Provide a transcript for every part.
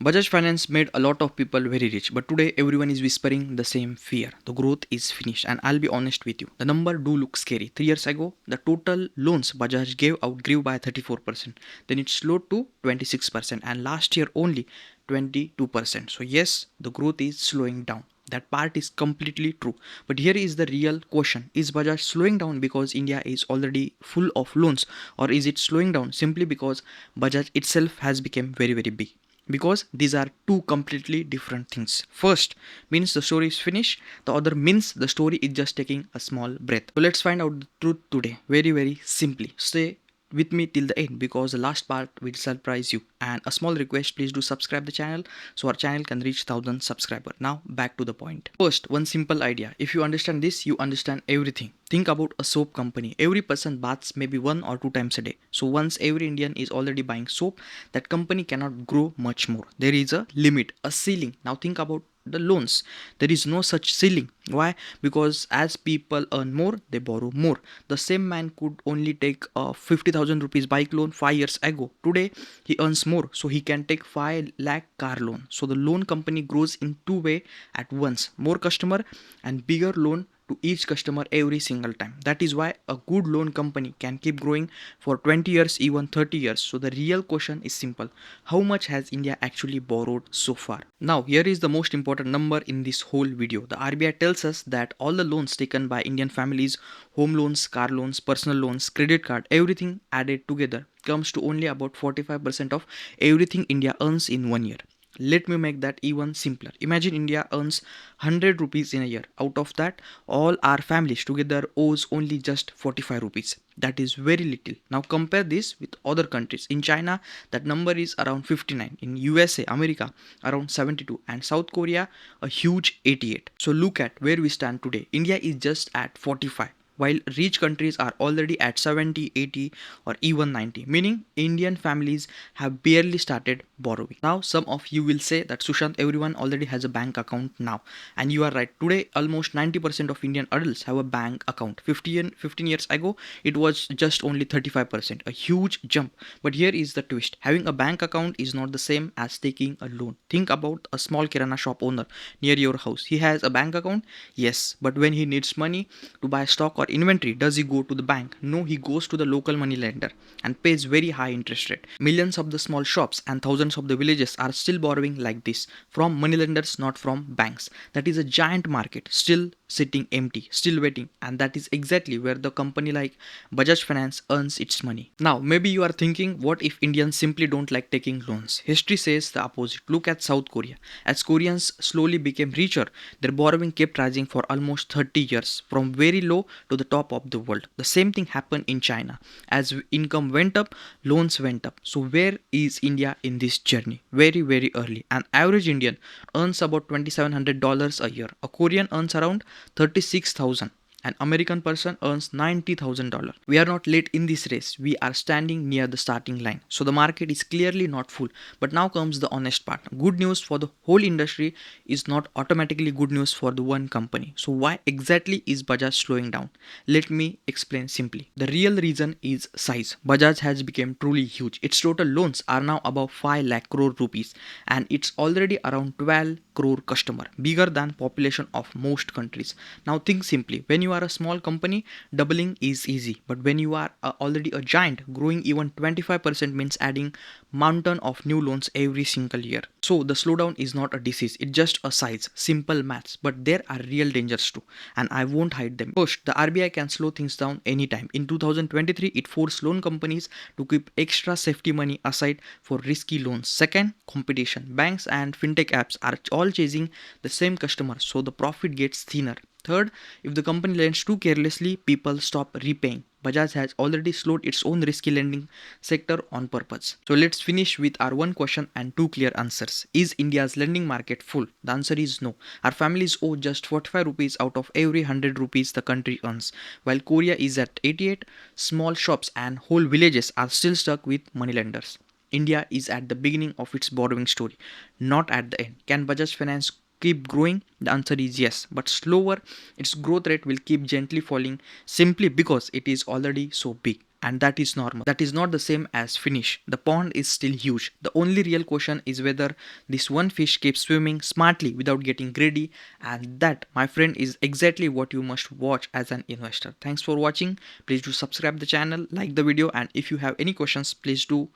Bajaj Finance made a lot of people very rich, but today everyone is whispering the same fear. The growth is finished, and I'll be honest with you. The number do look scary. 3 years ago, the total loans Bajaj gave out grew by 34%. Then it slowed to 26%, and last year only 22%. So yes, the growth is slowing down. That part is completely true. But here is the real question. Is Bajaj slowing down because India is already full of loans, or is it slowing down simply because Bajaj itself has become very big? Because these are two completely different things. First means the story is finished, the other means the story is just taking a small breath. So let's find out the truth today very simply. Stay with me till the end because the last part will surprise you. And a small request, please do subscribe the channel so our channel can reach 1000 subscriber. Now back to the point. First, one simple idea. If you understand this, you understand everything. Think about a soap company. Every person baths maybe 1 or 2 times a day. So once every Indian is already buying soap, that company cannot grow much more. There is a limit, a ceiling. Now think about the loans. There is no such ceiling. Why? Because as people earn more, they borrow more. The same man could only take a 50,000 rupees bike loan 5 years ago. Today he earns more, so he can take 5 lakh car loan. So the loan company grows in two way at once: more customer and bigger loan to each customer every single time. That is why a good loan company can keep growing for 20 years, even 30 years. So the real question is simple: how much has India actually borrowed so far? Now here is the most important number in this whole video. The RBI tells us that all the loans taken by Indian families, home loans, car loans, personal loans, credit card, everything added together comes to only about 45% of everything India earns in 1 year. Let me make that even simpler. Imagine India earns 100 rupees in a year. Out of that, all our families together owes only just 45 rupees. That is very little. Now compare this with other countries. In China, that number is around 59. In USA, America, around 72. And South Korea, a huge 88. So look at where we stand today. India is just at 45, while rich countries are already at 70, 80, or even 90, meaning Indian families have barely started borrowing. Now, some of you will say that Sushant, everyone already has a bank account now. And you are right. Today, almost 90% of Indian adults have a bank account. 15 years ago, it was just only 35%, a huge jump. But here is the twist. Having a bank account is not the same as taking a loan. Think about a small kirana shop owner near your house. He has a bank account, yes, but when he needs money to buy stock or inventory, does he go to the bank? No, he goes to the local money lender and pays very high interest rate. Millions of the small shops and thousands of the villages are still borrowing like this from money lenders, not from banks. That is a giant market still sitting empty, still waiting, and that is exactly where the company like Bajaj Finance earns its money. Now, maybe you are thinking, what if Indians simply don't like taking loans? History says the opposite. Look at South Korea. As Koreans slowly became richer, their borrowing kept rising for almost 30 years, from very low to the top of the world. The same thing happened in China. As income went up, loans went up. So where is India in this journey? Very early. An average Indian earns about $2,700 a year. A Korean earns around 36,000. An American person earns $90,000. We are not late in this race. We are standing near the starting line. So the market is clearly not full. But now comes the honest part. Good news for the whole industry is not automatically good news for the one company. So why exactly is Bajaj slowing down? Let me explain simply. The real reason is size. Bajaj has become truly huge. Its total loans are now above 5 lakh crore rupees, and it's already around 12 crore customer, bigger than population of most countries. Now think simply. When you are a small company, doubling is easy, but when you are already a giant, growing even 25% means adding mountain of new loans every single year. So the slowdown is not a disease, it's just a size, simple maths, but there are real dangers too, and I won't hide them. First, the RBI can slow things down anytime. In 2023, it forced loan companies to keep extra safety money aside for risky loans. Second, competition. Banks and fintech apps are all chasing the same customers, so the profit gets thinner. Third, if the company lends too carelessly, people stop repaying. Bajaj has already slowed its own risky lending sector on purpose. So let's finish with our one question and two clear answers. Is India's lending market full? The answer is no. Our families owe just 45 rupees out of every 100 rupees the country earns. While Korea is at 88, small shops and whole villages are still stuck with moneylenders. India is at the beginning of its borrowing story, not at the end. Can Bajaj Finance keep growing? The answer is yes, but slower. Its growth rate will keep gently falling simply because it is already so big. and that is normal. That is not the same as finish. The pond is still huge. The only real question is whether this one fish keeps swimming smartly without getting greedy, and that, my friend, is exactly what you must watch as an investor. Thanks for watching. Please do subscribe the channel, like the video, and if you have any questions, please do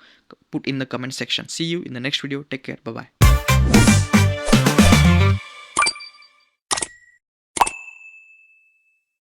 put in the comment section. See you in the next video. Take care. Bye bye.